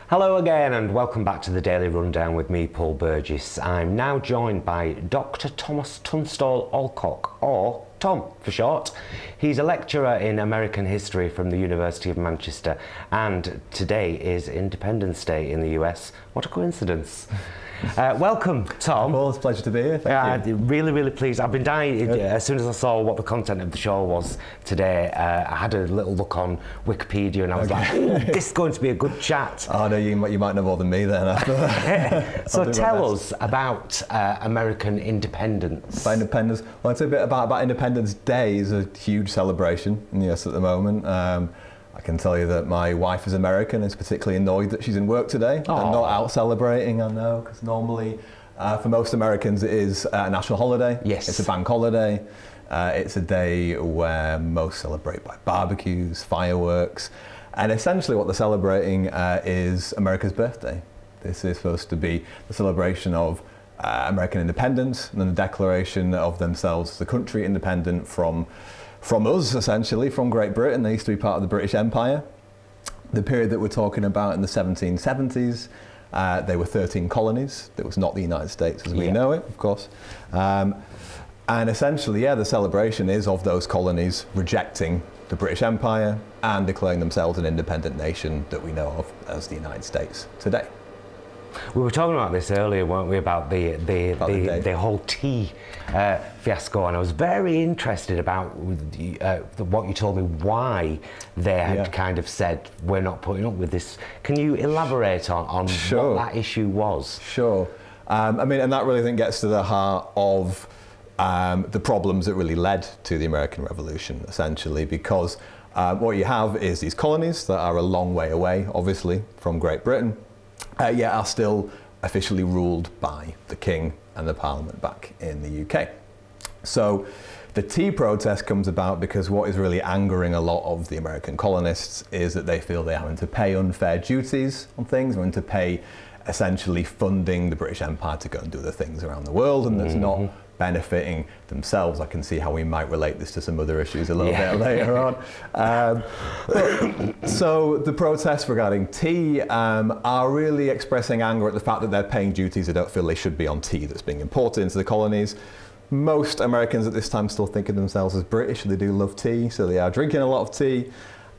Hello again and welcome back to the Daily Rundown with me, Paul Burgess. I'm now joined by Dr. Thomas Tunstall Allcock, or Tom for short. He's a lecturer in American history from the University of Manchester, and today is Independence Day in the US. What a coincidence. Welcome, Tom. Well, it's a pleasure to be here. Thank you. Really pleased. I've been dying. As soon as I saw what the content of the show was today, I had a little look on Wikipedia and I was like, "Ooh, this is going to be a good chat." Oh no, you might know more than me then after that. So tell us about American independence. About independence. Well, I'd say a bit about Independence Day is a huge celebration in the US at the moment. I can tell you that my wife is American and is particularly annoyed that she's in work today and not out celebrating, I know, because normally for most Americans it is a national holiday. Yes. It's a bank holiday. It's a day where most celebrate by barbecues, fireworks, and essentially what they're celebrating is America's birthday. This is supposed to be the celebration of American independence and then the declaration of themselves as a country independent from us, essentially, from Great Britain. They used to be part of the British Empire. The period that we're talking about in the 1770s, they were 13 colonies. It was not the United States as we know it, of course. And essentially, the celebration is of those colonies rejecting the British Empire and declaring themselves an independent nation that we know of as the United States today. We were talking about this earlier, weren't we, about the whole tea fiasco, and I was very interested about what you told me, why they had kind of said, we're not putting up with this. Can you elaborate on what that issue was? Sure. I mean, and that really, I think, gets to the heart of the problems that really led to the American Revolution, essentially, because what you have is these colonies that are a long way away, obviously, from Great Britain, yet are still officially ruled by the King and the Parliament back in the UK. So the tea protest comes about because what is really angering a lot of the American colonists is that they feel they're having to pay unfair duties on things, having to pay essentially funding the British Empire to go and do other things around the world, and that's not benefiting themselves. I can see how we might relate this to some other issues a little bit later on. So the protests regarding tea are really expressing anger at the fact that they're paying duties they don't feel they should be on tea that's being imported into the colonies. Most Americans at this time still think of themselves as British. They do love tea, so they are drinking a lot of tea.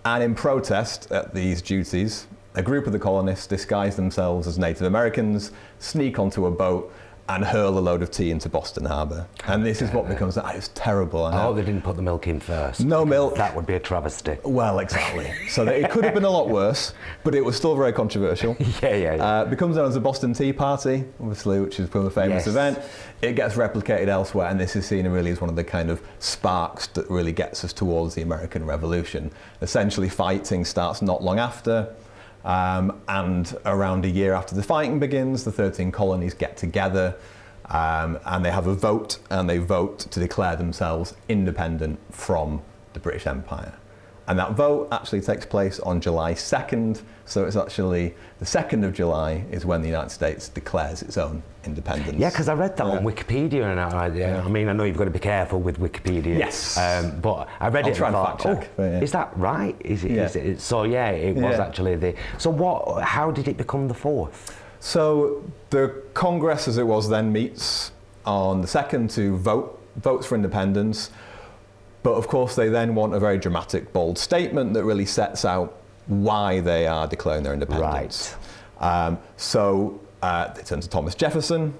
And in protest at these duties, a group of the colonists disguise themselves as Native Americans, sneak onto a boat, and hurl a load of tea into Boston Harbour. And this is what becomes, it's terrible. I hope they didn't put the milk in first. No milk. That would be a travesty. Well, exactly. So it could have been a lot worse, but it was still very controversial. It becomes known as the Boston Tea Party, obviously, which is a famous event. It gets replicated elsewhere, and this is seen really as one of the kind of sparks that really gets us towards the American Revolution. Essentially, fighting starts not long after. And around a year after the fighting begins, the 13 colonies get together and they have a vote, and they vote to declare themselves independent from the British Empire. And that vote actually takes place on July 2nd, so it's actually the 2nd of July is when the United States declares its own independence. Yeah, because I read that on Wikipedia, and I mean, I know you've got to be careful with Wikipedia. Yes. But I read it and thought, is that right? Is it? So it was actually the. So how did it become the 4th? So the Congress, as it was then, meets on the 2nd to votes for independence. But of course, they then want a very dramatic, bold statement that really sets out why they are declaring their independence. Right. So they turn to Thomas Jefferson,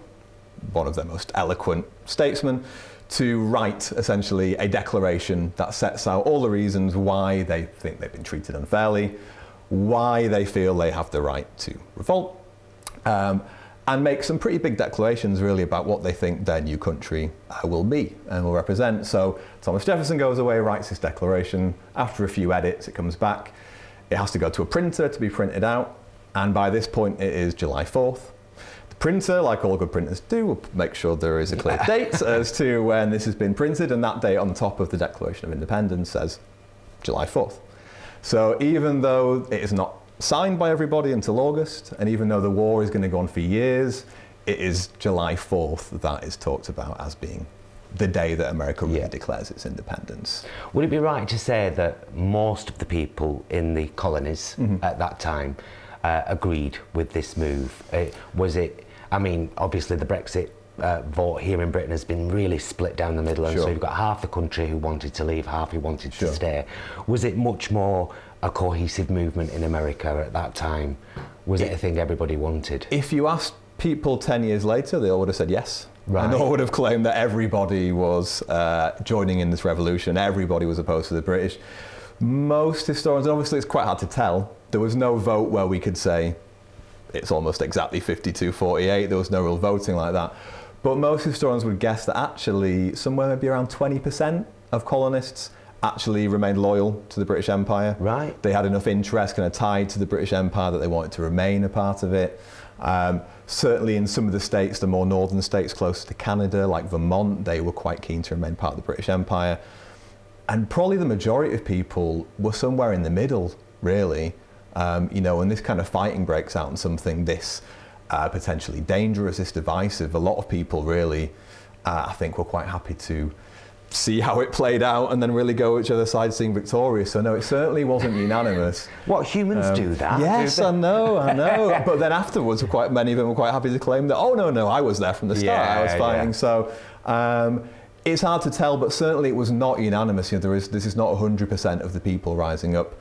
one of their most eloquent statesmen, to write essentially a declaration that sets out all the reasons why they think they've been treated unfairly, why they feel they have the right to revolt, and make some pretty big declarations really about what they think their new country will be and will represent. So Thomas Jefferson goes away, writes this declaration. After a few edits, it comes back. It has to go to a printer to be printed out. And by this point, it is July 4th. The printer, like all good printers do, will make sure there is a clear date as to when this has been printed. And that date on the top of the Declaration of Independence says July 4th. So even though it is not signed by everybody until August, and even though the war is going to go on for years, it is July 4th that is talked about as being the day that America really declares its independence. Would it be right to say that most of the people in the colonies at that time agreed with this move? I mean, obviously the Brexit vote here in Britain has been really split down the middle, and so you've got half the country who wanted to leave, half who wanted to stay. Was it much more a cohesive movement in America at that time? Was it a thing everybody wanted? If you asked people 10 years later, they all would have said yes. Right. And all would have claimed that everybody was joining in this revolution, everybody was opposed to the British. Most historians, and obviously it's quite hard to tell, there was no vote where we could say it's almost exactly 52-48, there was no real voting like that. But most historians would guess that actually somewhere maybe around 20% of colonists actually remained loyal to the British Empire. Right. They had enough interest kind of tied to the British Empire that they wanted to remain a part of it. Certainly in some of the states, the more northern states closer to Canada, like Vermont, they were quite keen to remain part of the British Empire. And probably the majority of people were somewhere in the middle, really. When this kind of fighting breaks out on something this potentially dangerous, this divisive, a lot of people really, I think, were quite happy to see how it played out and then really go each other's side seeing victorious. So no, it certainly wasn't unanimous. What, humans do that? Yes, I know. But then afterwards, many of them were quite happy to claim that, oh no, I was there from the start, I was fighting. So it's hard to tell, but certainly it was not unanimous. This is not 100% of the people rising up.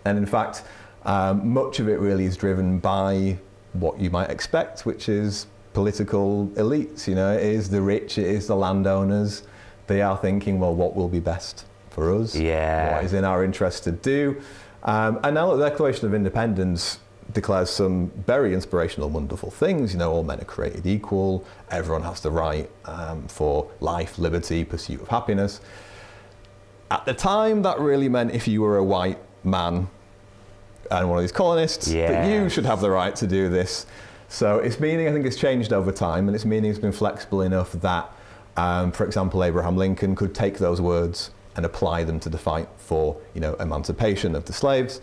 And in fact, much of it really is driven by what you might expect, which is political elites. It is the rich, it is the landowners. They are thinking, well, what will be best for us? Yeah. What is in our interest to do? And now the Declaration of Independence declares some very inspirational, wonderful things. All men are created equal. Everyone has the right for life, liberty, pursuit of happiness. At the time, that really meant if you were a white man and one of these colonists, that you should have the right to do this. So its meaning, I think, has changed over time, and its meaning has been flexible enough that for example, Abraham Lincoln could take those words and apply them to the fight for, emancipation of the slaves.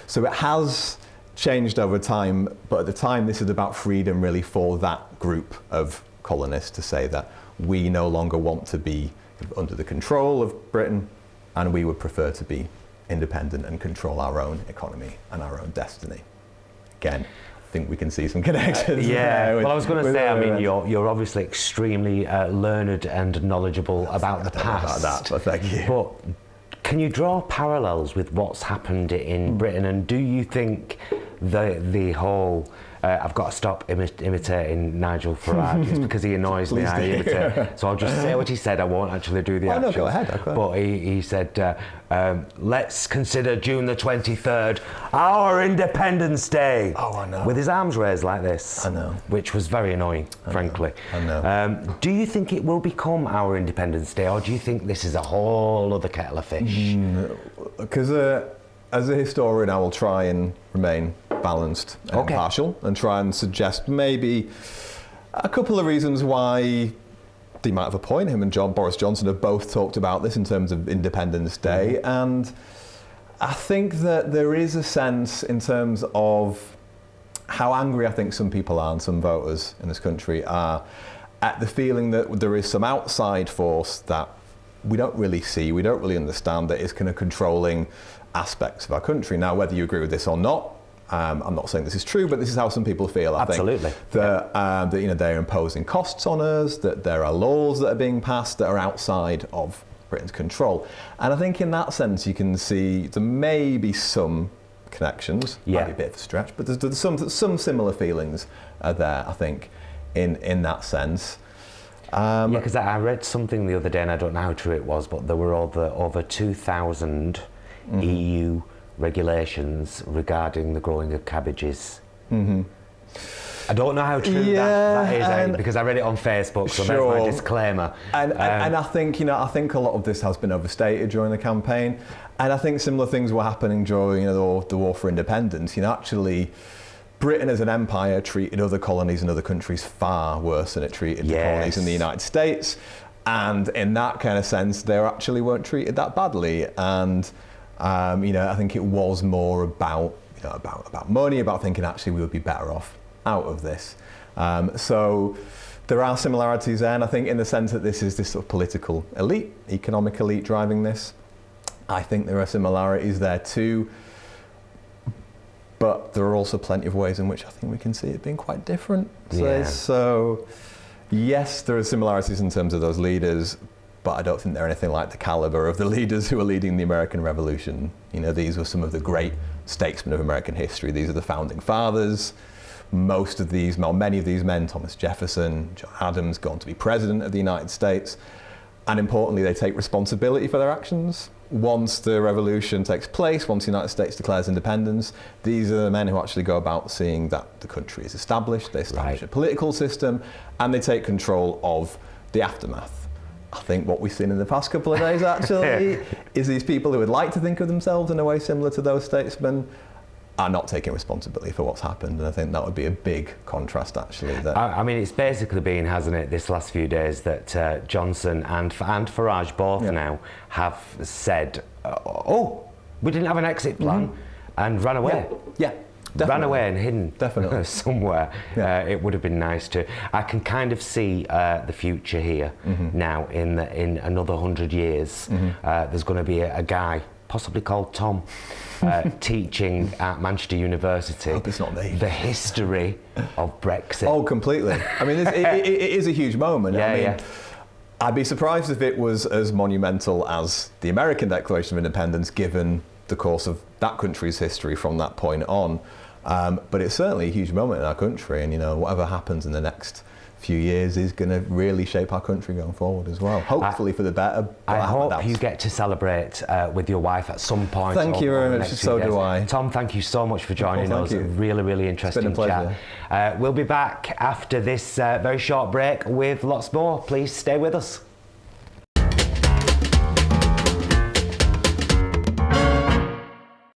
So it has changed over time, but at the time this is about freedom really for that group of colonists to say that we no longer want to be under the control of Britain, and we would prefer to be independent and control our own economy and our own destiny. Again, I think we can see some connections. Well, I was going to say, I mean, you're obviously extremely learned and knowledgeable about the past. About that, but thank you. But can you draw parallels with what's happened in Britain? And do you think the whole I've got to stop imitating Nigel Farage. It's because he annoys me. I imitate. So I'll just say what he said. I won't actually do the actual. No, go ahead. But he said, let's consider June the 23rd our Independence Day. Oh, I know. With his arms raised like this. I know. Which was very annoying, frankly. I know. Do you think it will become our Independence Day, or do you think this is a whole other kettle of fish? Because as a historian, I will try and remain balanced and impartial and try and suggest maybe a couple of reasons why they might have a point. Him and Boris Johnson have both talked about this in terms of Independence Day. And I think that there is a sense in terms of how angry I think some people are and some voters in this country are at the feeling that there is some outside force that we don't really see, we don't really understand, that is kind of controlling aspects of our country. Now, whether you agree with this or not, I'm not saying this is true, but this is how some people feel. I think that they're imposing costs on us, that there are laws that are being passed that are outside of Britain's control. And I think in that sense, you can see there may be some connections, might be a bit of a stretch, but there's some similar feelings there, I think, in that sense. Because I read something the other day, and I don't know how true it was, but there were over 2,000 EU regulations regarding the growing of cabbages. I don't know how true that is, because I read it on Facebook, so there's my disclaimer. And I think a lot of this has been overstated during the campaign, and I think similar things were happening during the War for Independence. Actually, Britain as an empire treated other colonies and other countries far worse than it treated the colonies in the United States, and in that kind of sense, they actually weren't treated that badly. And I think it was more about money, about thinking actually we would be better off out of this. So there are similarities there, and I think in the sense that this is this sort of political elite, economic elite driving this, I think there are similarities there too. But there are also plenty of ways in which I think we can see it being quite different. Yeah. So yes, there are similarities in terms of those leaders, but I don't think they're anything like the caliber of the leaders who are leading the American Revolution. You know, these were some of the great statesmen of American history. These are the founding fathers. Most of these, well, many of these men, Thomas Jefferson, John Adams, go on to be president of the United States. And importantly, they take responsibility for their actions. Once the revolution takes place, once the United States declares independence, these are the men who actually go about seeing that the country is established, they establish a political system, and they take control of the aftermath. I think what we've seen in the past couple of days, actually, is these people who would like to think of themselves in a way similar to those statesmen are not taking responsibility for what's happened, and I think that would be a big contrast, actually. I mean, it's basically been, hasn't it, this last few days that Johnson and Farage both now have said, oh, we didn't have an exit plan, and ran away. Yeah. Definitely. Ran away and hidden Definitely. somewhere. Yeah. It would have been nice to. I can kind of see the future here now. In another 100 years, there's going to be a guy, possibly called Tom, teaching at Manchester University. I hope it's not me. The history of Brexit. Oh, completely. I mean, it is a huge moment. Yeah, I mean, yeah. I'd be surprised if it was as monumental as the American Declaration of Independence, given the course of that country's history from that point on. But it's certainly a huge moment in our country, and you know, whatever happens in the next few years is going to really shape our country going forward as well. Hopefully for the better. I hope you get to celebrate with your wife at some point. Thank you very much. So do I. Tom, thank you so much for joining us. You. Really, really interesting it's been a chat. We'll be back after this very short break with lots more. Please stay with us.